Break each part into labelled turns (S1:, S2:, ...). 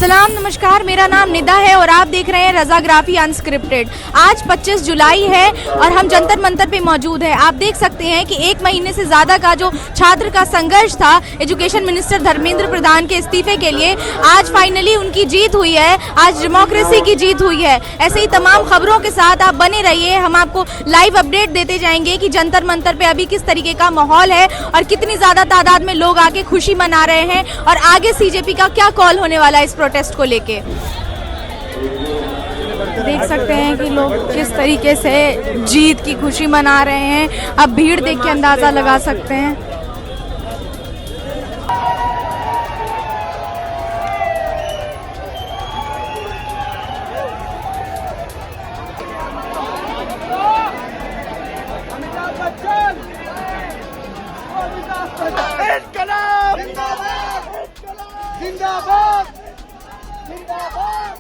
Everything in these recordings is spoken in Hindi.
S1: सलाम नमस्कार, मेरा नाम निदा है और आप देख रहे हैं रजाग्राफी अनस्क्रिप्टेड। आज 25 जुलाई है और हम जंतर मंतर पे मौजूद हैं। आप देख सकते हैं कि एक महीने से ज़्यादा का जो छात्र का संघर्ष था एजुकेशन मिनिस्टर धर्मेंद्र प्रधान के इस्तीफे के लिए, आज फाइनली उनकी जीत हुई है। आज डेमोक्रेसी की जीत हुई है। ऐसे ही तमाम खबरों के साथ आप बने रहिए। हम आपको लाइव अपडेट देते जाएंगे कि जंतर मंतर पे अभी किस तरीके का माहौल है और कितनी ज़्यादा तादाद में लोग आके खुशी मना रहे हैं और आगे सीजेपी का क्या कॉल होने वाला है इस प्रोटेस्ट को लेके। देख सकते हैं कि लोग किस तरीके से जीत की खुशी मना रहे हैं। अब भीड़ देख के अंदाजा लगा सकते हैं।
S2: जिंदाबाद जिंदाबाद।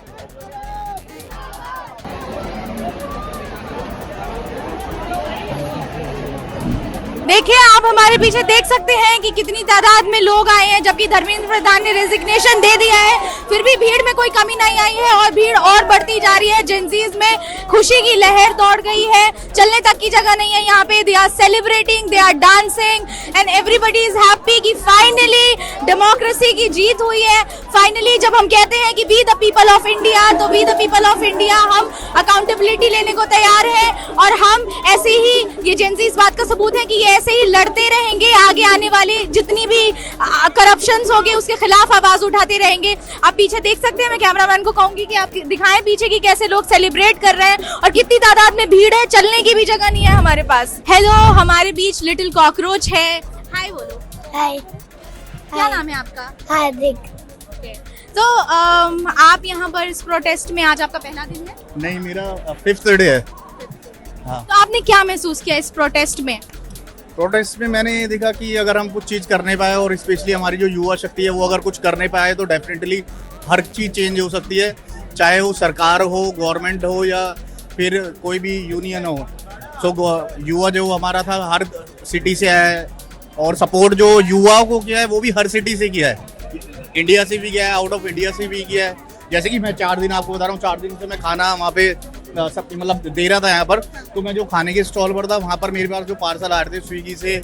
S1: देखिए, आप हमारे पीछे देख सकते हैं कि कितनी तादाद में लोग आए हैं, जबकि धर्मेंद्र प्रधान ने रेजिग्नेशन दे दिया है, फिर भी भीड़ में कोई कमी नहीं आई है और भीड़ और बढ़ती जा रही है। जेंजीज में खुशी की लहर दौड़ गई है, चलने तक की जगह नहीं है यहाँ पे। They are celebrating, they are dancing and everybody is happy कि फाइनली डेमोक्रेसी की जीत हुई है। फाइनली जब हम कहते हैं कि we the people of India, तो we the people of India हम अकाउंटेबिलिटी लेने को तैयार हैं और हम ऐसे ही, ये जेंजी इस बात का सबूत है कि ये ऐसे ही लड़ते रहेंगे। आगे आने वाली जितनी भी करप्शंस होगी उसके खिलाफ आवाज उठाते रहेंगे। आप पीछे देख सकते हैं, मैं कैमरामैन को कहूंगी कि आप दिखाएं पीछे की कैसे लोग सेलिब्रेट कर रहे हैं और कितनी तादाद में भीड़ है। चलने की भी जगह नहीं है हमारे पास। हेलो, हमारे बीच लिटिल कॉकरोच है। हाय बोलो।
S3: हाय।
S1: क्या नाम है आपका?
S3: हार्दिक।
S1: तो आप यहाँ पर इस प्रोटेस्ट में, आज आपका पहला दिन है?
S2: नहीं, मेरा 5th डे है। हाँ।
S1: तो आपने क्या महसूस किया इस प्रोटेस्ट में?
S2: प्रोटेस्ट में मैंने ये देखा कि अगर हम कुछ चीज़ करने पाए और स्पेशली हमारी जो युवा शक्ति है वो अगर कुछ करने पाए तो डेफिनेटली हर चीज़ चेंज हो सकती है, चाहे वो सरकार हो, गवर्नमेंट हो या फिर कोई भी यूनियन हो। सो युवा जो हमारा था हर सिटी से आया है और सपोर्ट जो युवाओं को किया है वो भी हर सिटी से किया है। इंडिया से भी किया है, आउट ऑफ इंडिया से भी किया है। जैसे कि मैं 4 दिन आपको बता रहा हूँ, 4 दिन से मैं खाना वहाँ पे सब मतलब दे रहा था यहाँ पर। तो मैं जो खाने के स्टॉल पर था वहाँ पर मेरे पास जो पार्सल आ रहे थे स्विगी से,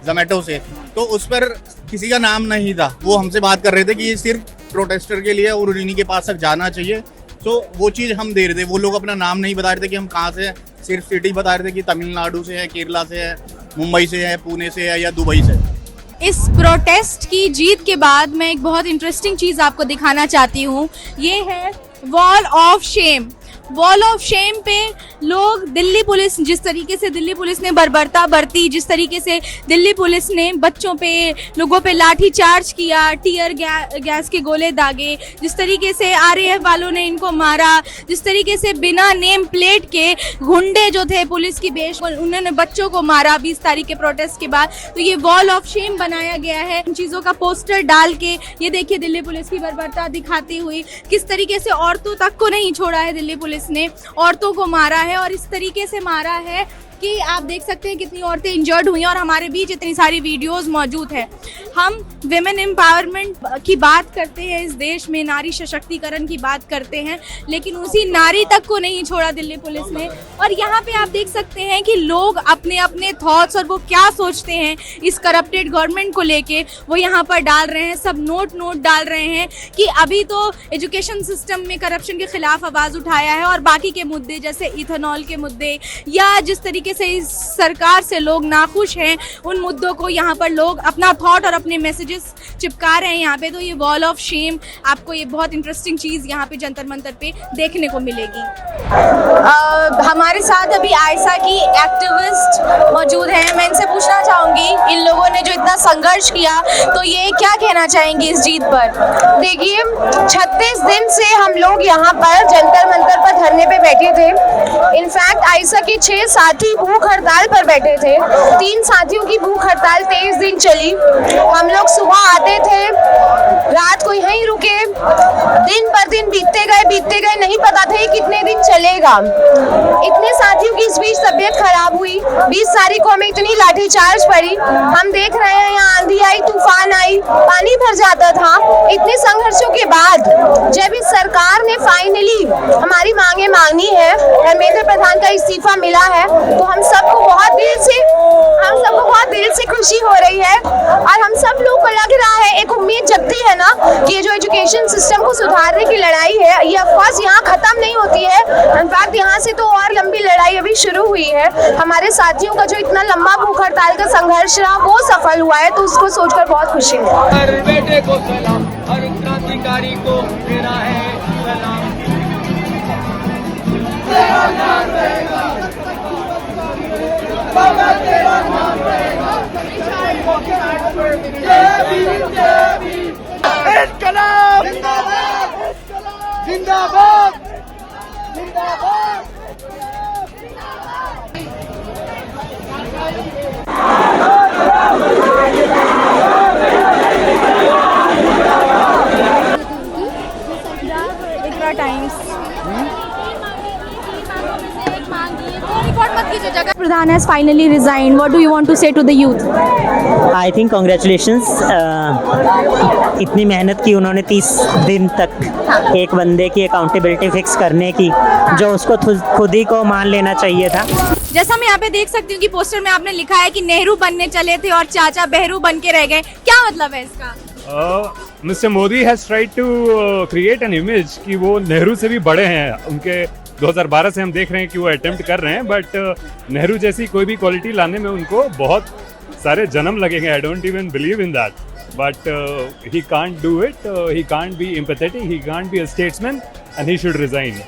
S2: जोमेटो से, तो उस पर किसी का नाम नहीं था। वो हमसे बात कर रहे थे कि ये सिर्फ प्रोटेस्टर के लिए और उन्हीं के पास तक जाना चाहिए। तो वो चीज़ हम दे रहे थे। वो लोग अपना नाम नहीं बता रहे थे कि हम कहाँ से हैं, सिर्फ सिटी बता रहे थे कि तमिलनाडु से है, केरला से है, मुंबई से है, पुणे से है या दुबई से।
S1: इस प्रोटेस्ट की जीत के बाद मैं एक बहुत इंटरेस्टिंग चीज़ आपको दिखाना चाहती हूँ। ये है wall of shame. Wall of shame पे लोग, दिल्ली पुलिस, जिस तरीके से दिल्ली पुलिस ने बर्बरता बरती, जिस तरीके से दिल्ली पुलिस ने बच्चों पे, लोगों पे लाठी चार्ज किया, टीयर गैस के गोले दागे, जिस तरीके से आरएएफ वालों ने इनको मारा, जिस तरीके से बिना नेम प्लेट के गुंडे जो थे पुलिस की बेश, उन्होंने बच्चों को मारा 20 तारीख के प्रोटेस्ट के बाद। तो ये वॉल ऑफ शेम बनाया गया है इन चीज़ों का पोस्टर डाल के। ये देखिए दिल्ली पुलिस की बर्बरता दिखाती हुई, किस तरीके से औरतों तक को नहीं छोड़ा है दिल्ली पुलिस ने, औरतों को मारा है और इस तरीके से मारा है कि आप देख सकते हैं कितनी औरतें इंजर्ड हुई हैं और हमारे बीच इतनी सारी वीडियोस मौजूद है। हम विमेन एम्पावरमेंट की बात करते हैं इस देश में, नारी सशक्तिकरण की बात करते हैं, लेकिन उसी नारी तक को नहीं छोड़ा दिल्ली पुलिस ने। और यहाँ पे आप देख सकते हैं कि लोग अपने अपने थॉट्स और वो क्या सोचते हैं इस करप्टेड गवर्नमेंट को लेके, वो यहाँ पर डाल रहे हैं। सब नोट डाल रहे हैं कि अभी तो एजुकेशन सिस्टम में करप्शन के खिलाफ आवाज़ उठाया है और बाकी के मुद्दे जैसे इथेनॉल के मुद्दे या जिस तरीके से इस सरकार से लोग नाखुश हैं, उन मुद्दों को यहाँ पर लोग अपना थॉट और अपने मैसेजेस चिपका रहे हैं यहाँ पे। तो ये वॉल ऑफ शेम, आपको ये बहुत इंटरेस्टिंग चीज़ यहाँ पे जंतर मंतर पे देखने को मिलेगी। हमारे साथ अभी आयशा की एक्टिविस्ट मौजूद हैं। मैं इनसे पूछना चाहूँगी, इन लोगों ने जो इतना संघर्ष किया, तो ये क्या कहना चाहेंगी इस जीत पर?
S3: देखिए, 36 दिन से हम लोग यहाँ पर जंतर मंतर पर धरने पे बैठे थे। इनफैक्ट आयशा के 6 साथी भूख हड़ताल पर बैठे थे। 3 साथियों की भूख हड़ताल 23 दिन चली। हम लोग सुबह आते थे, रात को यहीं रुके, दिन पर दिन बीतते गए, नहीं पता था कितने दिन चलेगा। इतने साथियों की इस बीच तबीयत खराब हुई। 20 तारीख को हमें इतनी लाठीचार्ज पड़ी। हम देख रहे हैं यहाँ आंधी आई, तूफान आई, पानी भर जाता था। इतने संघर्षों के बाद जब इस सरकार ने फाइनली हमारी मांगे मानी है, धर्मेंद्र प्रधान का इस्तीफा मिला है, तो हम सबको बहुत दिल से खुशी हो रही है। और हम सब लोग को लग रहा है, एक उम्मीद जगती है ना कि ये जो एजुकेशन सिस्टम को सुधारने की लड़ाई है, ये ऑफकोर्स यहाँ खत्म नहीं होती है। इनफैक्ट यहाँ से तो और लंबी लड़ाई अभी शुरू हुई है। हमारे साथियों का जो इतना लंबा भूख हड़ताल का संघर्ष रहा वो सफल हुआ है, तो उसको सोचकर बहुत खुशी है।
S4: हर बेटे को सलाम, हर क्रांतिकारी को मेरा है सलाम। इनकलाब जिंदाबाद, जिंदाबाद, जिंदाबाद।
S1: Pradhan has finally resigned. What do you want to say to the youth?
S5: I think congratulations. इतनी मेहनत की उन्होंने 30 दिन तक एक बंदे की अकाउंटेबिलिटी फिक्स करने की, जो उसको खुद ही को मान लेना चाहिए था।
S1: जैसा मैं यहाँ पे देख सकती हूँ कि पोस्टर में आपने लिखा है कि नेहरू बनने चले थे और चाचा बहरू बन के रह गए, क्या मतलब है इसका?
S6: Mister Modi has tried to create an image कि वो नेहरू से भी बड़े हैं। उनके 2012 से हम देख रहे हैं कि वो अटेम्प्ट कर रहे हैं, बट नेहरू जैसी कोई भी क्वालिटी लाने में उनको बहुत सारे जन्म लगेंगे। I don't even believe in that, but he can't do it, he can't be empathetic, he can't be a statesman and he should resign.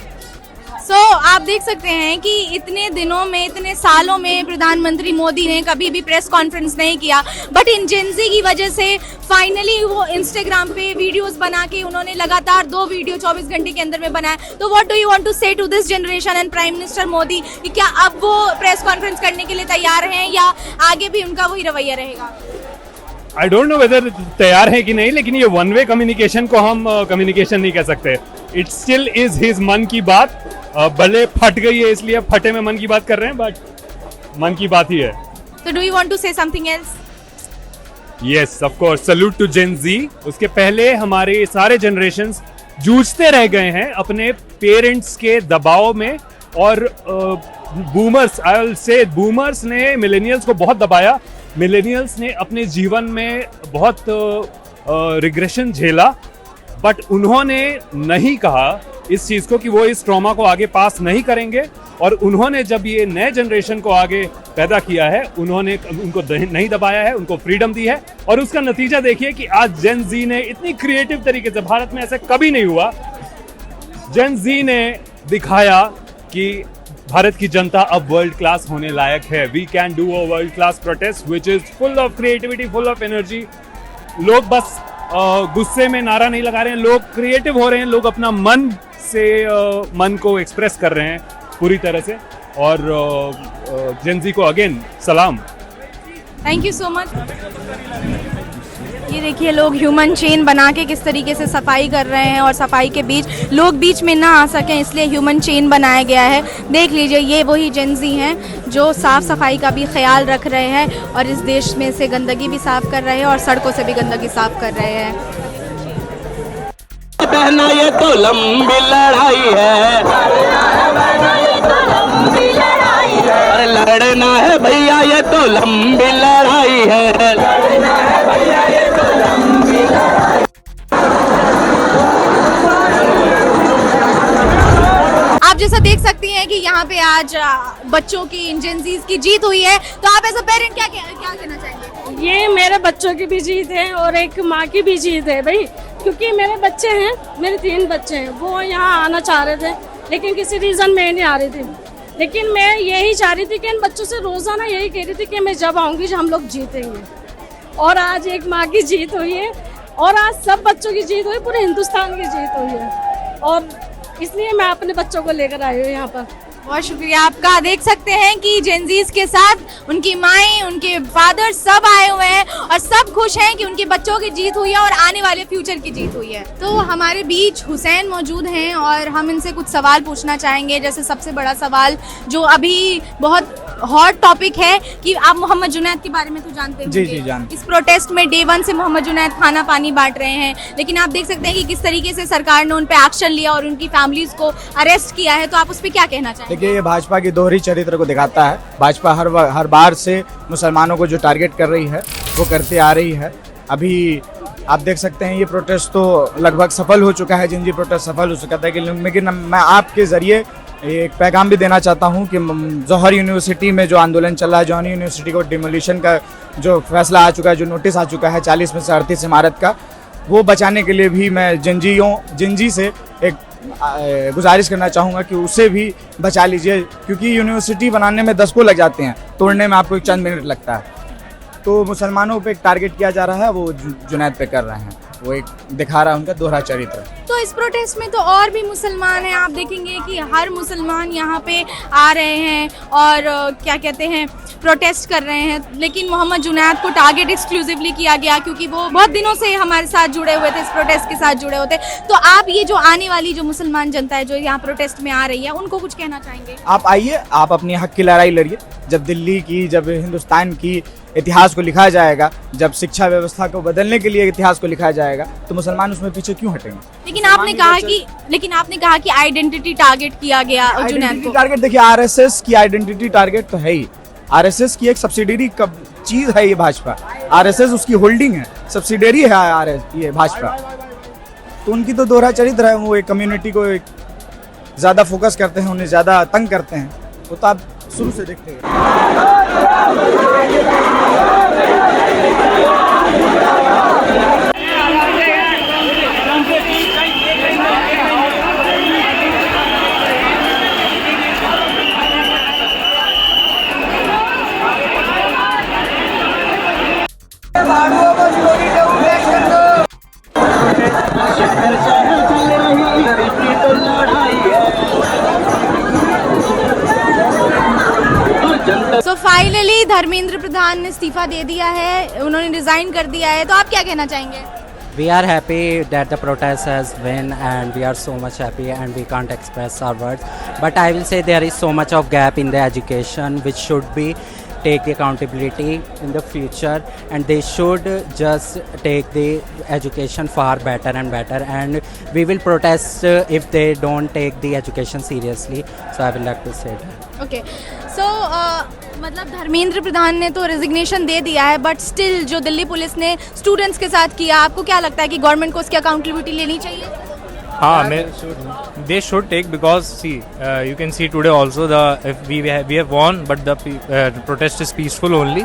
S1: So आप देख सकते हैं कि इतने दिनों में, इतने सालों में प्रधानमंत्री मोदी ने कभी भी प्रेस कॉन्फ्रेंस नहीं किया, बट इन जेंजी की वजह से फाइनली वो इंस्टाग्राम पे वीडियोस बना के उन्होंने लगातार 2 वीडियो 24 घंटे के अंदर में बनाया। तो what do you want to say to this generation and prime minister Modi कि क्या अब वो प्रेस कॉन्फ्रेंस करने के लिए तैयार हैं या आगे भी उनका वही रवैया रहेगा?
S6: आई डोंट नो वेदर तैयार है कि नहीं, लेकिन ये वन वे कम्युनिकेशन को हम कम्युनिकेशन नहीं कह सकते। इट स्टिल इज हिज मन की बात। भले फट गई है इसलिए अब फटे में मन की बात कर रहे हैं, बट मन की बात ही है।
S1: तो do you want to say something else?
S6: Yes, of course, salute to gen Z. उसके पहले हमारे सारे जनरेशंस जूझते रह गए हैं अपने पेरेंट्स के दबाव में, और boomers, I will say boomers ने मिलेनियल्स को बहुत दबाया। मिलेनियल्स ने अपने जीवन में बहुत रिग्रेशन झेला, बट उन्होंने नहीं कहा इस चीज़ को कि वो इस ट्रॉमा को आगे पास नहीं करेंगे। और उन्होंने जब ये नए जनरेशन को आगे पैदा किया है, उन्होंने उनको नहीं दबाया है, उनको फ्रीडम दी है। और उसका नतीजा देखिए कि आज जेन जी ने इतनी क्रिएटिव तरीके से, भारत में ऐसा कभी नहीं हुआ, जेन जी ने दिखाया कि भारत की जनता अब वर्ल्ड क्लास होने लायक है। We can do a world class protest which is full of creativity, full of energy. लोग बस गुस्से में नारा नहीं लगा रहे हैं, लोग क्रिएटिव हो रहे हैं, लोग अपना मन से मन को एक्सप्रेस कर रहे हैं पूरी तरह से। और जेन जी को अगेन सलाम।
S1: Thank you so much. ये देखिए लोग ह्यूमन चेन बना के किस तरीके से सफाई कर रहे हैं, और सफाई के बीच लोग बीच में ना आ सकें इसलिए ह्यूमन चेन बनाया गया है। देख लीजिए, ये वही जेंजी हैं जो साफ़ सफाई का भी ख्याल रख रहे हैं और इस देश में से गंदगी भी साफ़ कर रहे हैं और सड़कों से भी गंदगी साफ़ कर रहे हैं।
S4: बहना ये तो लंबी लड़ाई है, अरे लड़ना है भैया ये तो लंबी लड़ाई है।
S1: आप जैसा देख सकती हैं कि यहाँ पे आज बच्चों की, जेंजीज की जीत हुई है, तो आप एज अ पेरेंट क्या कहना चाहेंगे?
S7: ये मेरे बच्चों की भी जीत है और एक माँ की भी जीत है भाई, क्योंकि मेरे बच्चे हैं, मेरे 3 बच्चे हैं, वो यहाँ आना चाह रहे थे लेकिन किसी रीज़न में नहीं आ रही थी। लेकिन मैं यही चाह रही थी कि इन बच्चों से रोज़ाना यही कह रही थी कि मैं जब आऊँगी हम लोग जीतेंगे। और आज एक माँ की जीत हुई है और आज सब बच्चों की जीत हुई, पूरे हिंदुस्तान की जीत हुई है, और इसलिए मैं अपने बच्चों को लेकर आई हूँ यहाँ पर।
S1: बहुत शुक्रिया आपका। देख सकते हैं कि जेंजीज के साथ उनकी माएँ, उनके फादर सब आए हुए हैं और सब खुश हैं कि उनके बच्चों की जीत हुई है और आने वाले फ्यूचर की जीत हुई है। तो हमारे बीच हुसैन मौजूद हैं और हम इनसे कुछ सवाल पूछना चाहेंगे। जैसे सबसे बड़ा सवाल जो अभी बहुत हॉट टॉपिक है कि आप मोहम्मद जुनैद के बारे में तो जानते होंगे।
S8: जी, जानते।
S1: इस प्रोटेस्ट में डे 1 से मोहम्मद जुनैद खाना पानी बांट रहे हैं, लेकिन आप देख सकते हैं कि किस तरीके से सरकार ने उन पे एक्शन लिया और उनकी फैमिलीज को अरेस्ट किया है। तो आप उस पर क्या कहना चाहेंगे?
S8: देखिए, ये भाजपा की दोहरी चरित्र को दिखाता है। भाजपा हर बार से मुसलमानों को जो टारगेट कर रही है वो करते आ रही है। अभी आप देख सकते हैं ये प्रोटेस्ट तो लगभग सफल हो चुका है, जिनजी प्रोटेस्ट सफल हो चुका था। लेकिन मैं आपके ज़रिए एक पैगाम भी देना चाहता हूं कि जौहर यूनिवर्सिटी में जो आंदोलन चल रहा है, जौहर यूनिवर्सिटी को डिमोलिशन का जो फैसला आ चुका है, जो नोटिस आ चुका है 40 में से 38 इमारत का, वो बचाने के लिए भी मैं जिंजी से एक गुजारिश करना चाहूँगा कि उसे भी बचा लीजिए, क्योंकि यूनिवर्सिटी बनाने में 10 को लग जाते हैं, तोड़ने में आपको एक चंद मिनट लगता है। तो मुसलमानों पे एक टारगेट किया जा रहा है, वो जुनैद पे कर रहे हैं, वो एक दिखा रहा है उनका दोहरा चरित्र।
S1: तो इस प्रोटेस्ट में तो और भी मुसलमान हैं, आप देखेंगे कि हर मुसलमान यहाँ पे आ रहे हैं और क्या कहते हैं प्रोटेस्ट कर रहे हैं, लेकिन मोहम्मद जुनैद को टारगेट एक्सक्लूसिवली किया गया क्योंकि वो बहुत दिनों से हमारे साथ जुड़े हुए थे, इस प्रोटेस्ट के साथ जुड़े होते। तो आप ये जो आने वाली जो मुसलमान जनता है जो यहाँ प्रोटेस्ट में आ रही है, उनको कुछ कहना चाहेंगे?
S8: आप आइए, आप अपनी हक की लड़ाई लड़िए। जब दिल्ली की, जब हिंदुस्तान की इतिहास को लिखा जाएगा, जब शिक्षा व्यवस्था को बदलने के लिए इतिहास को लिखा जाएगा, तो मुसलमान उसमें पीछे क्यों हटेंगे?
S1: लेकिन आपने कहा कि आइडेंटिटी टारगेट किया गया जुनैद को।
S8: टारगेट देखिए, आरएसएस की आइडेंटिटी टारगेट तो है ही। आरएसएस की एक सब्सिडरी चीज है ये भाजपा। आरएसएस उसकी होल्डिंग है, सब्सिडरी है ये भाजपा। तो उनकी तो दोहरा चरित्र है, वो एक कम्युनिटी को एक ज्यादा फोकस करते हैं, उन्हें ज्यादा तंग करते हैं। वो तो आप शुरू से देखते हैं।
S1: So फाइनली धर्मेंद्र प्रधान ने इस्तीफा दे दिया है, उन्होंने रिजाइन कर दिया है। तो आप क्या कहना चाहेंगे?
S9: We are happy that the protest has won and we are so much happy and we can't express our words. But I will say there is so much of gap in the education which should be take the accountability in the future, and they should just take the education far better and better, and we will protest if they don't take the education seriously. So I would like to say that.
S1: Okay so मतलब धर्मेंद्र प्रधान ने तो रेजिग्नेशन दे दिया है, बट स्टिल जो दिल्ली पुलिस ने स्टूडेंट्स के साथ किया, आपको क्या लगता है कि गवर्नमेंट को उसकी अकाउंटेबिलिटी लेनी चाहिए?
S10: हाँ, they should take, because see, you can see today also if we have won, but the protest is peaceful only.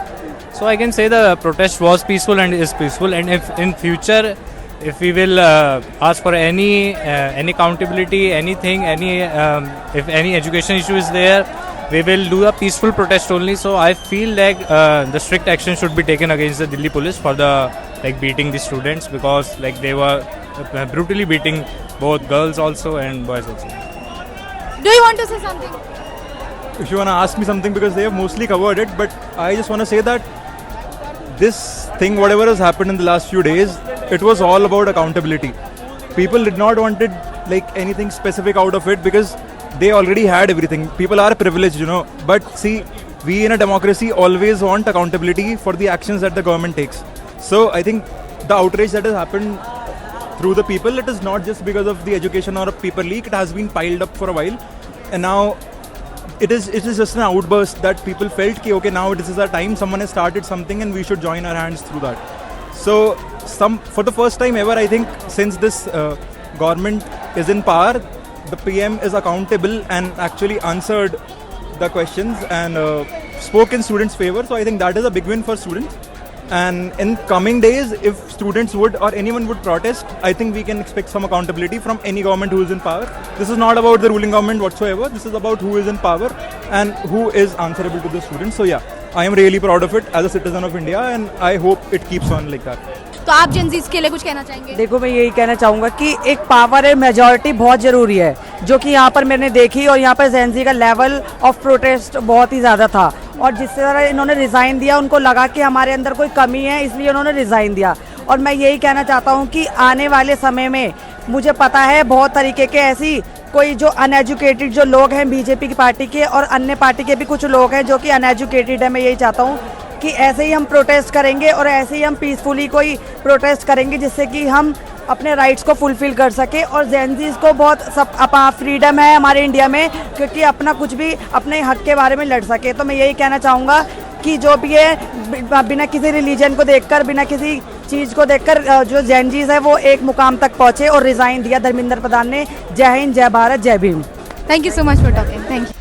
S10: So I can say the protest was peaceful and is peaceful, and if in future if we will ask for any accountability, anything, if any education issue is there, we will do a peaceful protest only. So I feel like the strict action should be taken against the Delhi police for the beating the students, because they were brutally beating both girls also and boys also.
S1: Do you want to say something?
S11: If you want to ask me something, because they have mostly covered it, but I just want to say that this thing, whatever has happened in the last few days, it was all about accountability. People did not wanted anything specific out of it, because they already had everything. People are privileged, but see, we in a democracy always want accountability for the actions that the government takes. So I think the outrage that has happened through the people, it is not just because of the education or a paper leak. It has been piled up for a while, and now it is just an outburst that people felt कि okay, now this is our time, someone has started something and we should join our hands through that. So for the first time ever, I think, since this government is in power, the PM is accountable and actually answered the questions and spoke in students' favor. So I think that is a big win for students. And in coming days, if students would or anyone would protest, I think we can expect some accountability from any government who is in power. This is not about the ruling government whatsoever. This is about who is in power and who is answerable to the students. So yeah, I am really proud of it as a citizen of India, and I hope it keeps on like that.
S1: तो आप जेनजीज के लिए कुछ कहना चाहेंगे?
S12: देखो, मैं यही कहना चाहूँगा कि एक पावर है, मेजॉरिटी बहुत ज़रूरी है, जो कि यहाँ पर मैंने देखी, और यहाँ पर जेनजी का लेवल ऑफ प्रोटेस्ट बहुत ही ज़्यादा था, और जिस तरह इन्होंने रिज़ाइन दिया, उनको लगा कि हमारे अंदर कोई कमी है, इसलिए उन्होंने रिज़ाइन दिया। और मैं यही कहना चाहता हूँ कि आने वाले समय में मुझे पता है बहुत तरीके के ऐसी कोई जो अनएजुकेटेड जो लोग हैं बीजेपी की पार्टी के और अन्य पार्टी के भी कुछ लोग हैं जो कि अनएजुकेटेड है, मैं यही चाहता हूँ कि ऐसे ही हम प्रोटेस्ट करेंगे और ऐसे ही हम पीसफुली कोई प्रोटेस्ट करेंगे जिससे कि हम अपने राइट्स को फुलफिल कर सके। और जेनजीज को बहुत सब फ्रीडम है हमारे इंडिया में, क्योंकि अपना कुछ भी अपने हक के बारे में लड़ सके। तो मैं यही कहना चाहूँगा कि जो भी है बिना किसी रिलीजन को देखकर, बिना किसी चीज़ को देखकर जो जेनजीज है वो एक मुकाम तक पहुँचे और रिज़ाइन दिया धर्मेंद्र प्रधान ने। जय हिंद, जय भारत, जय Bhim.
S1: Thank you so much for talking. Thank you.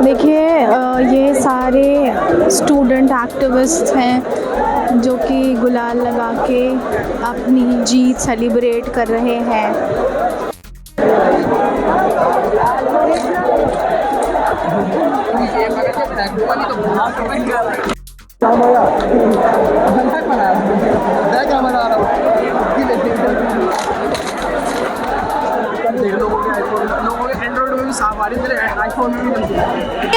S13: देखिए ये सारे स्टूडेंट एक्टिविस्ट हैं जो कि गुलाल लगा के अपनी जीत सेलिब्रेट कर रहे हैं।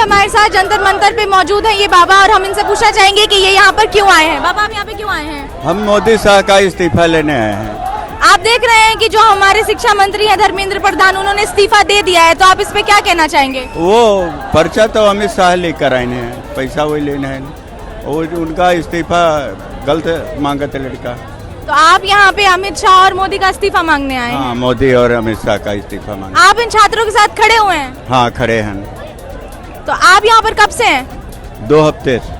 S1: हमारे साथ जंतर मंतर पे मौजूद हैं ये बाबा और हम इनसे पूछना चाहेंगे कि ये यहाँ पर क्यों आए हैं। बाबा, आप यहाँ पे क्यों आए हैं?
S14: हम मोदी साहब का इस्तीफा लेने आए हैं।
S1: आप देख रहे हैं कि जो हमारे शिक्षा मंत्री हैं धर्मेंद्र प्रधान, उन्होंने इस्तीफा दे दिया है, तो आप इस पे क्या कहना चाहेंगे?
S14: वो पर्चा तो अमित शाह लेकर आए हैं, पैसा वही लेना है, और उनका इस्तीफा गलत मांगा था लड़का।
S1: तो आप यहाँ पे अमित शाह और मोदी का इस्तीफा मांगने आए हैं?
S14: हाँ, मोदी और अमित शाह का इस्तीफा मांगने।
S1: आप इन छात्रों के साथ खड़े हुए हैं?
S14: हाँ, खड़े हैं।
S1: तो आप यहाँ पर कब से हैं?
S14: 2 हफ्ते से।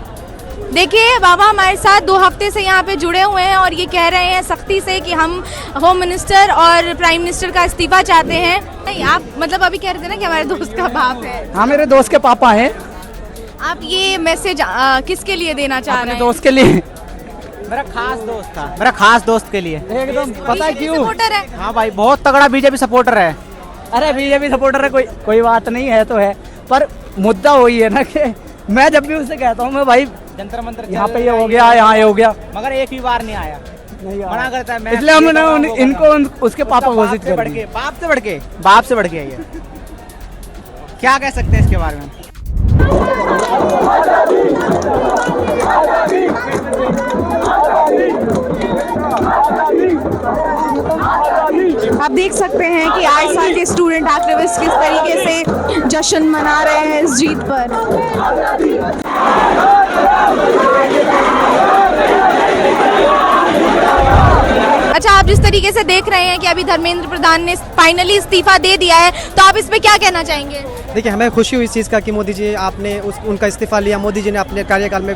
S1: देखिए बाबा हमारे साथ 2 हफ्ते से यहाँ पे जुड़े हुए हैं और ये कह रहे हैं सख्ती से कि हम होम मिनिस्टर और प्राइम मिनिस्टर का इस्तीफा चाहते हैं। नहीं, आप मतलब अभी कह रहे थे ना कि हमारे दोस्त का बाप है।
S15: हाँ, मेरे दोस्त के पापा हैं।
S1: आप ये मैसेज किसके लिए देना चाह रहे हैं?
S15: दोस्त के लिए।
S16: मेरा खास दोस्त था, मेरा खास दोस्त के लिए।
S15: एकदम पता है क्यों?
S1: सपोर्टर है?
S16: हाँ भाई, बहुत तगड़ा बीजेपी सपोर्टर है।
S15: अरे बीजेपी सपोर्टर है, कोई बात नहीं है तो है, पर मुद्दा वही है ना कि मैं जब भी उसे कहता हूँ मैं भाई
S16: जंतर मंतर
S15: यहाँ पे ये हो गया, यहाँ ये हो गया,
S16: मगर एक भी बार नहीं आया, मना करता है।
S15: इसलिए हमने इनको उसके पापा घोषित कर दिए।
S16: बाप से बढ़ के है ये। क्या कह सकते हैं इसके बारे में?
S13: आप देख सकते हैं कि आज साल के स्टूडेंट एक्टिविस्ट किस तरीके से जश्न मना रहे हैं इस जीत पर।
S1: अच्छा, आप जिस तरीके से देख रहे हैं कि अभी धर्मेंद्र प्रधान ने फाइनली इस्तीफा दे दिया है, तो आप इस पे क्या कहना चाहेंगे?
S15: देखिए, हमें खुशी हुई इस चीज़ का कि मोदी जी आपने उनका इस्तीफा लिया। मोदी जी ने अपने कार्यकाल में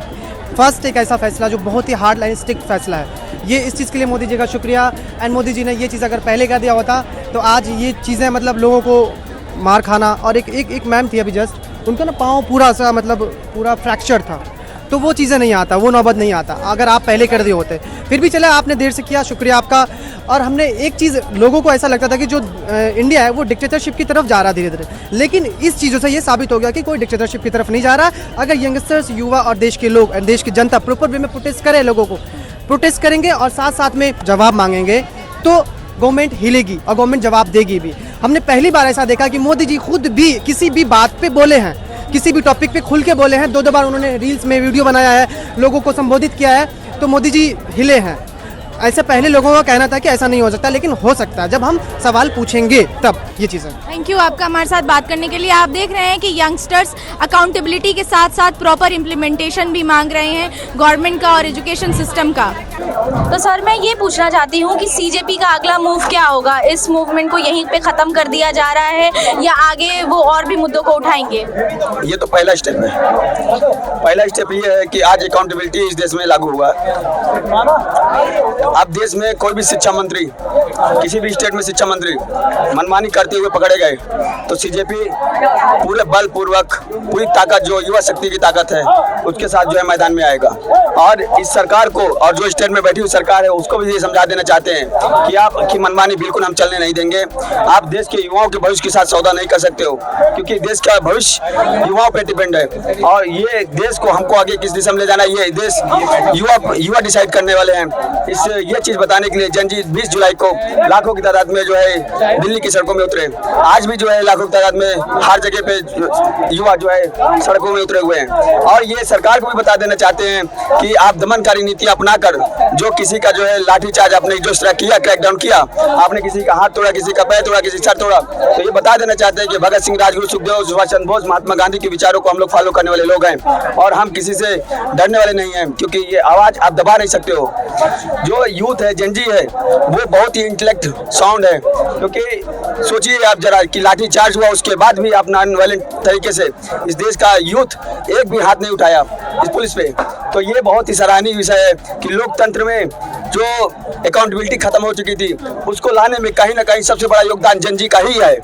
S15: फर्स्ट एक ऐसा फैसला जो बहुत ही हार्ड लाइन स्ट्रिक्ट फैसला है, ये इस चीज़ के लिए मोदी जी का शुक्रिया। एंड मोदी जी ने ये चीज़ अगर पहले कर दिया होता तो आज ये चीज़ें मतलब लोगों को मार खाना। और एक मैम थी अभी जस्ट, उनका ना पाँव पूरा सा मतलब पूरा फ्रैक्चर था, तो वो चीज़ें नहीं आता, वो नौबत नहीं आता अगर आप पहले कर दिए होते। फिर भी चला, आपने देर से किया, शुक्रिया आपका। और हमने एक चीज़, लोगों को ऐसा लगता था कि जो इंडिया है वो डिक्टेटरशिप की तरफ जा रहा धीरे धीरे, लेकिन इस चीज़ों से ये साबित हो गया कि कोई डिक्टेटरशिप की तरफ नहीं जा रहा। अगर यंगस्टर्स, युवा और देश के लोग, देश की जनता प्रॉपर वे में प्रोटेस्ट करे, लोगों को प्रोटेस्ट करेंगे और साथ साथ में जवाब मांगेंगे, तो गवर्नमेंट हिलेगी और गवर्नमेंट जवाब देगी भी। हमने पहली बार ऐसा देखा कि मोदी जी खुद भी किसी भी बात पे बोले हैं, किसी भी टॉपिक पे खुल के बोले हैं। 2 बार उन्होंने रील्स में वीडियो बनाया है, लोगों को संबोधित किया है, तो मोदी जी हिले हैं। ऐसे पहले लोगों का कहना था कि ऐसा नहीं हो सकता, लेकिन हो सकता है जब हम सवाल पूछेंगे तब ये चीज़ें।
S1: थैंक यू आपका हमारे साथ बात करने के लिए। आप देख रहे हैं कि यंगस्टर्स अकाउंटेबिलिटी के साथ साथ प्रॉपर इम्प्लीमेंटेशन भी मांग रहे हैं गवर्नमेंट का और एजुकेशन सिस्टम का।
S17: तो सर, मैं ये पूछना चाहती हूँ कि सीजेपी का अगला मूव क्या होगा? इस मूवमेंट को यहीं पे ख़त्म कर दिया जा रहा है या आगे वो और भी मुद्दों को उठाएंगे?
S18: ये तो पहला स्टेप है। पहला स्टेप ये है कि आज अकाउंटेबिलिटी इस देश में लागू हुआ। अब देश में कोई भी शिक्षा मंत्री, किसी भी स्टेट में शिक्षा मंत्री मनमानी करते हुए पकड़े गए तो सीजेपी पूरे बल पूर्वक, पूरी ताकत, जो युवा शक्ति की ताकत है, उसके साथ जो है मैदान में आएगा। और इस सरकार को, और जो स्टेट में बैठी हुई सरकार है, उसको भी ये समझा देना चाहते हैं कि आपकी मनमानी बिल्कुल हम चलने नहीं देंगे। आप देश के युवाओं के भविष्य के साथ सौदा नहीं कर सकते हो, क्योंकि देश का भविष्य युवाओं पर डिपेंड है। और ये देश को हमको आगे किस दिशा में ले जाना है, ये देश युवा डिसाइड करने वाले हैं। ये चीज बताने के लिए जनजीत 20 जुलाई को लाखों की तादाद में जो है दिल्ली की सड़कों में उतरे। आज भी जो है लाखों की तादाद में हर जगह पे युवा जो है सड़कों में उतरे हुए हैं। और ये सरकार को भी बता देना चाहते हैं कि आप दमनकारी नीति अपनाकर जो किसी का जो है लाठीचार्ज आपने जो किया, क्रैकडाउन किया, आपने किसी का हाथ तोड़ा, किसी का पैर तोड़ा, किसी सर तोड़ा, तो ये बता देना चाहते हैं कि भगत सिंह, राजगुरु, सुखदेव, सुभाष चंद्र बोस, महात्मा गांधी के विचारों को हम लोग फॉलो करने वाले लोग हैं और हम किसी से डरने वाले नहीं हैं, क्योंकि ये आवाज आप दबा नहीं सकते हो। जो यूथ है, जेनजी है, वो बहुत ही इंटेलेक्ट साउंड है, क्योंकि सोचिए आप जरा कि लाठी चार्ज हुआ उसके बाद भी आप नॉन वायलेंट तरीके से इस देश का यूथ एक भी हाथ नहीं उठाया इस पुलिस पे। तो ये बहुत ही सराहनीय विषय है कि लोकतंत्र में जो अकाउंटेबिलिटी खत्म हो चुकी थी उसको लाने में कहीं ना कहीं सबसे बड़ा योगदान जनजी का ही है।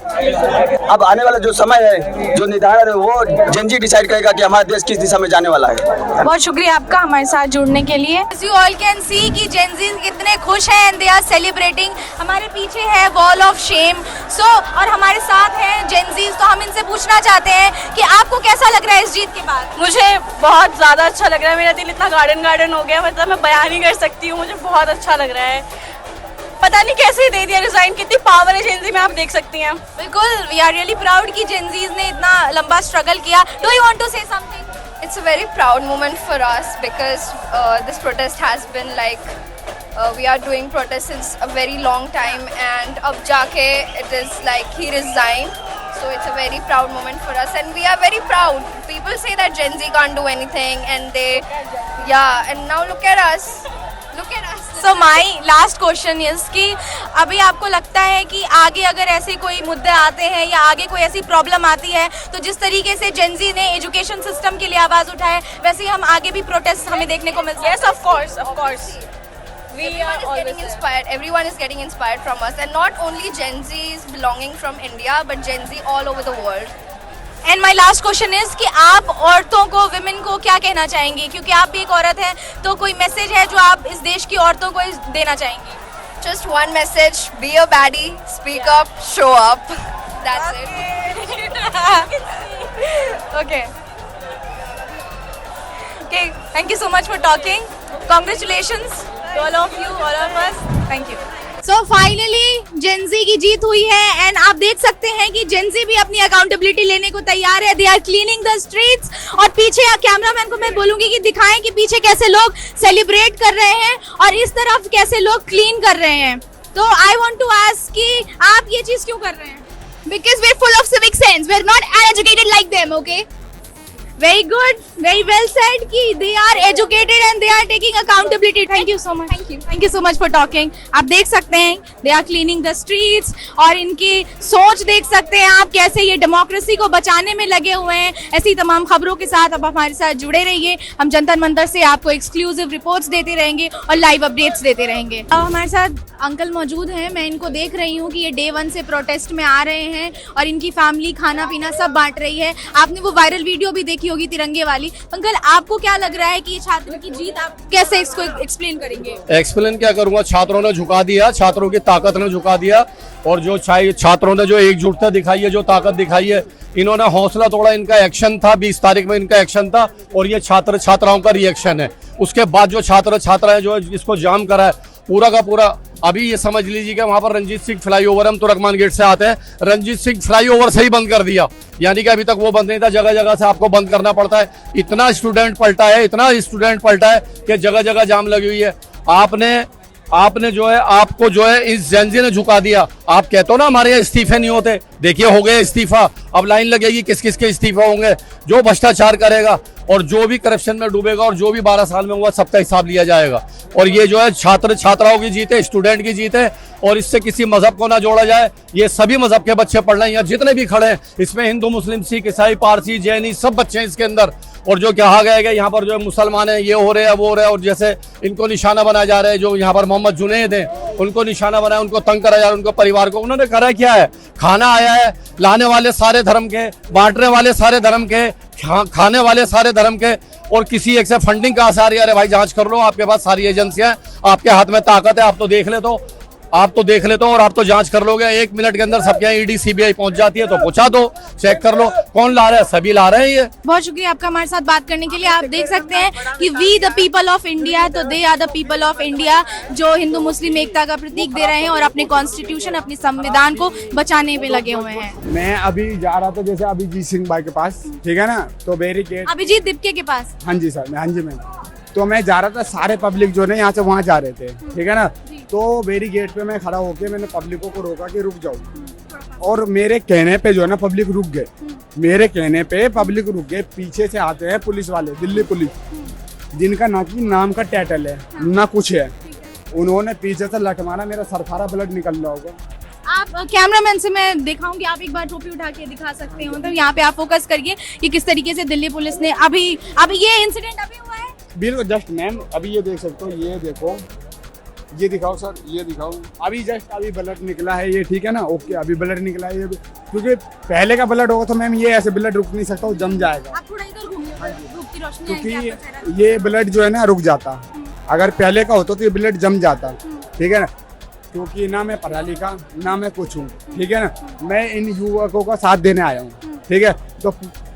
S18: अब आने वाला जो समय है, जो निर्धारण है, वो जनजी डिसाइड करेगा कि हमारा देश किस दिशा में जाने वाला है।
S17: बहुत शुक्रिया आपका हमारे साथ जुड़ने के लिए।
S1: As you all can see कि Gen Z कितने खुश हैं and they are celebrating। हमारे पीछे है वॉल ऑफ शेम और हमारे साथ हैं Gen Z, तो हम इनसे पूछना चाहते हैं कि आपको कैसा लग रहा है इस जीत के बाद?
S19: मुझे बहुत ज़्यादा अच्छा लग रहा है, मेरा दिल इतना गार्डन हो गया, मतलब मैं बयान नहीं कर सकती हूँ, मुझे बहुत अच्छा लग रहा है। पता नहीं कैसे दे दिया रिजाइन, कितनी पावर है जेन ज़ी में, आप देख सकती हैं।
S1: बिल्कुल, वी आर रियली प्राउड कि जेन ज़ीज़ ने इतना लंबा स्ट्रगल किया। Do you want to say something?
S20: It's a very proud moment for us because this protest has been like we are doing protests since a very long time, and ab jaake it is like he resigned, so it's a very proud moment for us and we are very proud. People say that Gen Z can't do anything and and now look at us.
S1: So my last question is कि अभी आपको लगता है कि आगे अगर ऐसे कोई मुद्दे आते हैं या आगे कोई ऐसी प्रॉब्लम आती है तो जिस तरीके से जेन ज़ी ने एजुकेशन सिस्टम के लिए आवाज़ उठाए वैसे हम आगे भी प्रोटेस्ट हमें देखने को मिलता है?
S20: Yes, of course. Everyone is getting inspired from us, and not only Gen Z's belonging from India, but Gen Z all over the world.
S1: And my last question is कि आप औरतों को, विमेन को क्या कहना चाहेंगी, क्योंकि आप भी एक औरत हैं, तो कोई मैसेज है जो आप इस देश की औरतों को देना चाहेंगी?
S20: Just one message: be a baddie, speak up, show up. That's it.
S1: Okay, thank you so much for talking. Congratulations to all of you, all of us. Thank you. So finally जेन ज़ी की जीत हुई है एंड आप देख सकते हैं कि जेन ज़ी भी अपनी अकाउंटेबिलिटी लेने को तैयार है। They are cleaning the streets और पीछे कैमरामैन को मैं बोलूंगी कि दिखाएं कि पीछे कैसे लोग सेलिब्रेट कर रहे हैं और इस तरफ कैसे लोग क्लीन कर रहे हैं। तो आई वांट टू आस्क कि आप ये चीज क्यों कर रहे हैं?
S20: Because we're full of civic sense. We're not uneducated like them, okay?
S1: Very good, very well said कि they are educated and they are taking accountability. Thank you so much. Thank you so much for talking. आप देख सकते हैं they are cleaning the streets और इनकी सोच देख सकते हैं आप कैसे ये डेमोक्रेसी को बचाने में लगे हुए हैं। ऐसी तमाम खबरों के साथ आप हमारे साथ जुड़े रहिए। हम जंतर मंतर से आपको एक्सक्लूसिव रिपोर्ट्स देते रहेंगे और लाइव अपडेट्स देते रहेंगे। अब हमारे साथ अंकल मौजूद हैं, मैं इनको देख रही हूँ कि ये डे 1 से प्रोटेस्ट में आ रहे हैं और इनकी फैमिली खाना पीना सब बांट रही है। आपने वो वायरल वीडियो भी देखी होगी तिरंगे वाली। अंकल, आपको क्या लग रहा है कि ये छात्र की जीत आप कैसे इसको एक्सप्लेन करेंगे?
S21: एक्सप्लेन क्या करूंगा, छात्रों ने झुका दिया, छात्रों की ताकत ने झुका दिया और जो छात्रों ने जो एकजुटता दिखाई है, जो ताकत दिखाई है, इन्होंने हौसला तोड़ा। इनका एक्शन था 20 तारीख में, इनका एक्शन था और ये छात्र छात्राओं का रिएक्शन है। उसके बाद जो छात्र छात्राएं जो इसको जाम करा है पूरा का पूरा, अभी ये समझ लीजिए कि वहां पर रंजीत सिंह फ्लाईओवर, हम तुर्कमान गेट से आते हैं, रंजीत सिंह फ्लाईओवर से ही बंद कर दिया, यानी कि अभी तक वो बंद नहीं था, जगह जगह से आपको बंद करना पड़ता है। इतना स्टूडेंट पलटा है कि जगह जगह जाम लगी हुई है। आपने जो है, आपको जो है इस जेन ज़ी ने झुका दिया। आप कहते हो ना हमारे यहाँ इस्तीफे नहीं होते, देखिए हो गए इस्तीफा। अब लाइन लगेगी किस किस के इस्तीफा होंगे। जो भ्रष्टाचार करेगा और जो भी करप्शन में डूबेगा और जो भी 12 साल में हुआ सबका हिसाब लिया जाएगा। और ये जो है छात्र छात्राओं की जीत है, स्टूडेंट की जीत है और इससे किसी मजहब को ना जोड़ा जाए। ये सभी मजहब के बच्चे पढ़ रहे हैं, यहाँ जितने भी खड़े हैं, इसमें हिंदू, मुस्लिम, सिख, ईसाई, पारसी, जैनी सब बच्चे हैं इसके अंदर। और जो कहा गया है कि यहाँ पर जो है मुसलमान है, ये हो रहे हैं, वो हो रहे हैं, और जैसे इनको निशाना बनाया जा रहा है, जो यहाँ पर मोहम्मद जुनैद हैं उनको निशाना बनाया, उनको तंग करा जा रहा है, उनको परिवार को। उन्होंने करा क्या है, खाना आया है, लाने वाले सारे धर्म के, बांटने वाले सारे धर्म के, खाने वाले सारे धर्म के, और किसी एक से फंडिंग कहाँ से आ रही है? अरे भाई जांच कर लो, आपके पास सारी एजेंसियां, आपके हाथ में ताकत है, आप तो देख ले। तो आप तो देख लेते हो और आप तो जांच कर लोगे, 1 मिनट के अंदर सबके यहाँ ईडी सीबीआई पहुंच जाती है, तो पूछा दो, चेक कर लो कौन ला रहा है, सभी ला रहे हैं ये।
S1: बहुत शुक्रिया आपका हमारे साथ बात करने के लिए। आप देख सकते हैं कि we the people of India, तो they are the people of India, जो हिंदू मुस्लिम एकता का प्रतीक दे रहे हैं और अपने कॉन्स्टिट्यूशन, अपने संविधान को बचाने पे लगे हुए हैं।
S2: मैं अभी जा रहा था जैसे अभिजीत सिंह भाई के पास, ठीक है ना, तो बैरिकेड
S1: अभिजीत दीपके के पास।
S2: हाँ जी सर, हाँ जी मैम, तो मैं जा रहा था, सारे पब्लिक जो है यहाँ से वहाँ जा रहे थे, ठीक है ना, तो बैरिकेड पे मैं खड़ा होके मैंने पब्लिकों को रोका कि रुक जाओ, और मेरे कहने पे जो है ना पब्लिक रुक गए, मेरे कहने पे पब्लिक रुक गए। पीछे से आते हैं पुलिस वाले, दिल्ली पुलिस, जिनका ना कि नाम का टाइटल है ना कुछ है, उन्होंने पीछे से लट मारा, मेरा सर सारा ब्लड निकल रहा होगा।
S1: आप कैमरामैन से मैं दिखाऊंगी, आप एक बार टोपी उठा के दिखा सकते हो, तो यहाँ पे आप फोकस करिए कि किस तरीके से दिल्ली पुलिस ने अभी ये इंसिडेंट अभी हुआ है।
S2: बिल्कुल जस्ट मैम, अभी ये देख सकते हो, ये देखो, ये दिखाओ सर, ये दिखाओ, अभी जस्ट अभी ब्लड निकला है ये, ठीक है ना, ओके, अभी ब्लड निकला है ये, क्योंकि पहले का ब्लड होगा तो मैम ये ऐसे ब्लड रुक नहीं सकता, वो जम जाएगा,
S1: आप थोड़ा इधर घूमिए, धूप की रोशनी आएगी
S2: क्योंकि
S1: आपका चेहरा।
S2: ये ब्लड जो है ना रुक जाता, अगर पहले का होता तो ये ब्लड जम जाता, ठीक है ना, क्योंकि ना मैं पढ़ा लिखा ना मैं कुछ हूँ, ठीक है ना, मैं इन युवकों का साथ देने आया हूँ, ठीक है, तो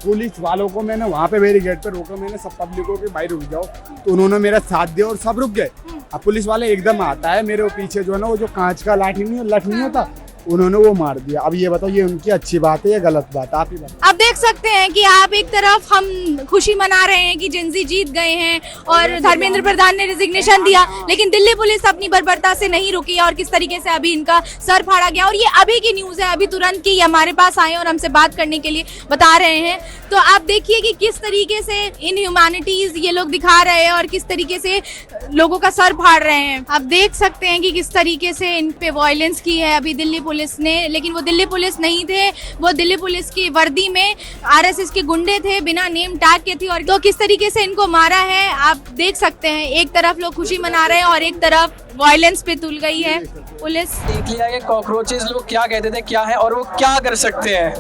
S2: पुलिस वालों को मैंने वहाँ पे बैरिकेड पे रोका, मैंने सब पब्लिकों के भाई रुक जाओ, तो उन्होंने मेरा साथ दिया और सब रुक गए। अब पुलिस वाले एकदम आता है मेरे पीछे जो है ना, वो जो कांच का लठ नहीं होता, उन्होंने वो मार दिया। अब ये बताओ, ये उनकी अच्छी बात है या गलत बात है, आप ही बताओ।
S1: आप देख सकते हैं कि आप एक तरफ हम खुशी मना रहे हैं कि जेंजी जीत गए हैं और धर्मेंद्र प्रधान ने रिजिग्नेशन दिया, लेकिन दिल्ली पुलिस अपनी बर्बरता से नहीं रुकी और किस तरीके से अभी इनका सर फाड़ा गया। और ये अभी की न्यूज़ है, अभी तुरंत की हमारे पास आए और हमसे बात करने के लिए बता रहे हैं। तो आप देखिए कि किस तरीके से इन ह्यूमैनिटीज ये लोग दिखा रहे हैं और किस तरीके से लोगों का सर फाड़ रहे हैं। आप देख सकते हैं कि किस तरीके से इन पे वायलेंस की है अभी दिल्ली पुलिस ने, लेकिन वो दिल्ली पुलिस नहीं थे, वो दिल्ली पुलिस की वर्दी में आरएसएस के गुंडे थे, बिना नेम टैग के थे। और तो किस तरीके से इनको मारा है आप देख सकते हैं, एक तरफ लोग खुशी मना रहे हैं और एक तरफ वायलेंस पे तुल गई है पुलिस।
S22: देख लिया कि कॉकरोचेस लोग क्या कहते थे क्या है और वो क्या कर सकते हैं।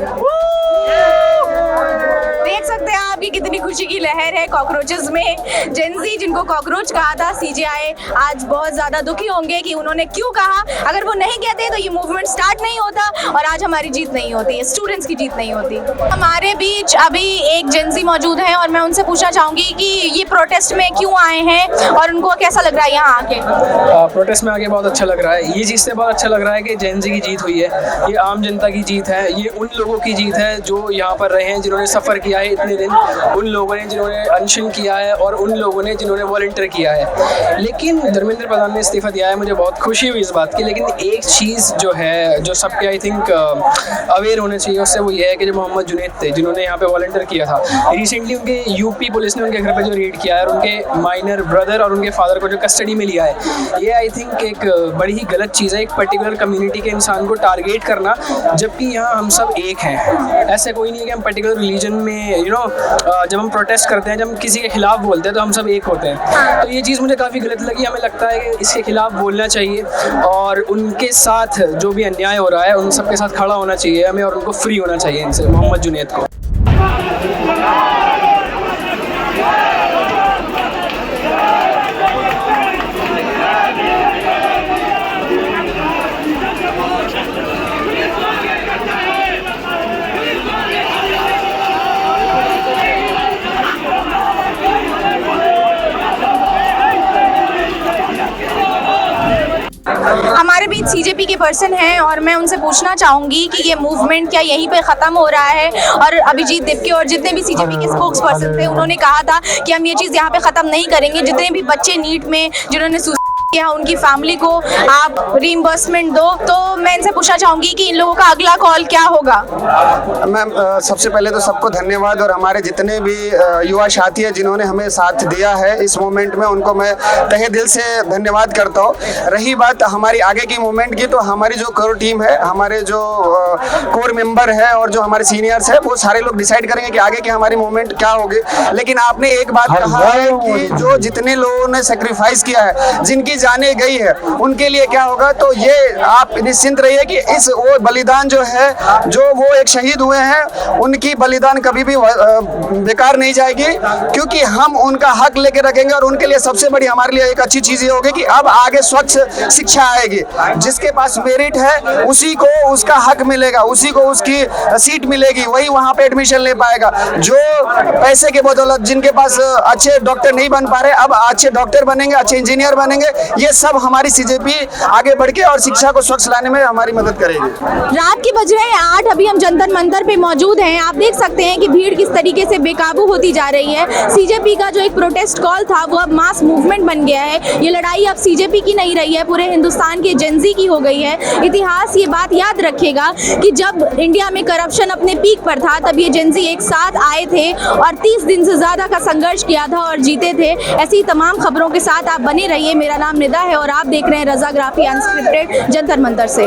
S17: देख सकते हैं आप, ये कितनी खुशी की लहर है कॉकरोचेस में। जेंजी जिनको कॉकरोच कहा था सीजेआई, आज बहुत ज्यादा दुखी होंगे कि उन्होंने क्यों कहा। अगर वो नहीं कहते तो ये मूवमेंट स्टार्ट नहीं होता और आज हमारी जीत नहीं होती, स्टूडेंट्स की जीत नहीं होती। हमारे बीच अभी एक जेंजी मौजूद है और मैं उनसे पूछना चाहूंगी कि ये प्रोटेस्ट में क्यों आए हैं और उनको कैसा लग रहा है यहाँ आके।
S22: प्रोटेस्ट में आके बहुत अच्छा लग रहा है। ये चीज़ से बहुत अच्छा लग रहा है कि जेंजी की जीत हुई है, ये आम जनता की जीत है, ये उन लोगों की जीत है जो यहाँ पर रहे हैं, जिन्होंने सफ़र किया है इतने दिन, उन लोगों ने जिन्होंने अनशन किया है और उन लोगों ने जिन्होंने वॉलंटियर किया है। लेकिन धर्मेंद्र प्रधान ने इस्तीफा दिया है, मुझे बहुत खुशी हुई इस बात की। लेकिन एक चीज़ जो है जो सबके आई थिंक अवेयर होने चाहिए उससे वो ये है कि जो मोहम्मद जुनैद थे जिन्होंने यहाँ पे वॉलंटियर किया था, रिसेंटली उनके यूपी पुलिस ने उनके घर पे जो रेड किया है और उनके माइनर ब्रदर और उनके फादर को जो कस्टडी में लिया है, ये आई थिंक एक बड़ी ही गलत चीज़ है, एक पर्टिकुलर कम्युनिटी के इंसान को टारगेट करना, जबकि यहाँ हम सब एक हैं। ऐसे कोई नहीं है कि हम पर्टिकुलर रिलीजन में जब हम प्रोटेस्ट करते हैं, जब हम किसी के खिलाफ बोलते हैं तो हम सब एक होते हैं। तो ये चीज़ मुझे काफ़ी गलत लगी। हमें लगता है कि इसके खिलाफ बोलना चाहिए और उनके साथ जो भी अन्याय हो रहा है उन सब के साथ खड़ा होना चाहिए हमें और उनको फ्री होना चाहिए इनसे, मोहम्मद जुनैद को।
S17: हमारे बीच सीजेपी के पर्सन हैं और मैं उनसे पूछना चाहूँगी कि ये मूवमेंट क्या यहीं पे ख़त्म हो रहा है। और अभिजीत दीपके और जितने भी सीजेपी के स्पोक्स पर्सन थे उन्होंने कहा था कि हम ये चीज़ यहाँ पे ख़त्म नहीं करेंगे। जितने भी बच्चे नीट में जिन्होंने किया उनकी फैमिली को आप रीइंबर्समेंट दो। तो मैं इनसे पूछना चाहूँगी कि इन लोगों का अगला कॉल क्या होगा।
S23: मैम सबसे पहले तो सबको धन्यवाद और हमारे जितने भी युवा साथी हैं जिन्होंने हमें साथ दिया है इस मूवमेंट में, उनको मैं तहे दिल से धन्यवाद करता हूँ। रही बात हमारी आगे की मूवमेंट की, तो हमारी जो कोर टीम है, हमारे जो कोर मेंबर है और जो हमारे सीनियर्स है, वो सारे लोग डिसाइड करेंगे कि आगे की हमारी मूवमेंट क्या होगी। लेकिन आपने एक बात कहा है कि जो जितने लोगों ने सेक्रीफाइस किया है, जिनकी जाने गई है उनके लिए क्या होगा। तो ये आप निश्चिंत रहिए कि इस वो बलिदान जो है, जो वो एक शहीद हुए हैं, उनकी बलिदान कभी भी बेकार नहीं जाएगी, क्योंकि हम उनका हक लेके रखेंगे। और उनके लिए सबसे बड़ी हमारे लिए एक अच्छी चीज़ ये होगी कि अब आगे स्वच्छ शिक्षा आएगी। जिसके पास मेरिट है उसी को उसका हक मिलेगा, उसी को उसकी सीट मिलेगी, वही वहाँ पे एडमिशन ले पाएगा। जो पैसे के बदौलत जिनके पास अच्छे डॉक्टर नहीं बन पा रहे, अब अच्छे डॉक्टर बनेंगे, अच्छे इंजीनियर बनेंगे। ये सब हमारी सीजेपी आगे बढ़ के और शिक्षा को स्वच्छ लाने में हमारी मदद करेगी।
S1: रात के बज रहे हैं 8, अभी हम जंतर मंतर पे मौजूद हैं। आप देख सकते हैं कि भीड़ किस तरीके से बेकाबू होती जा रही है। सीजेपी का जो एक प्रोटेस्ट कॉल था वो अब मास मूवमेंट बन गया है। ये लड़ाई अब सीजेपी की नहीं रही है, पूरे हिंदुस्तान के जेनजी की हो गई है। इतिहास ये बात याद रखेगा कि जब इंडिया में करप्शन अपने पीक पर था तब ये जेनजी एक साथ आए थे और 30 दिन से ज़्यादा का संघर्ष किया था और जीते थे। ऐसी तमाम खबरों के साथ आप बने रहिए। मेरा नाम निदा है और आप देख रहे हैं रज़ाग्राफी अनस्क्रिप्टेड जंतर मंतर से।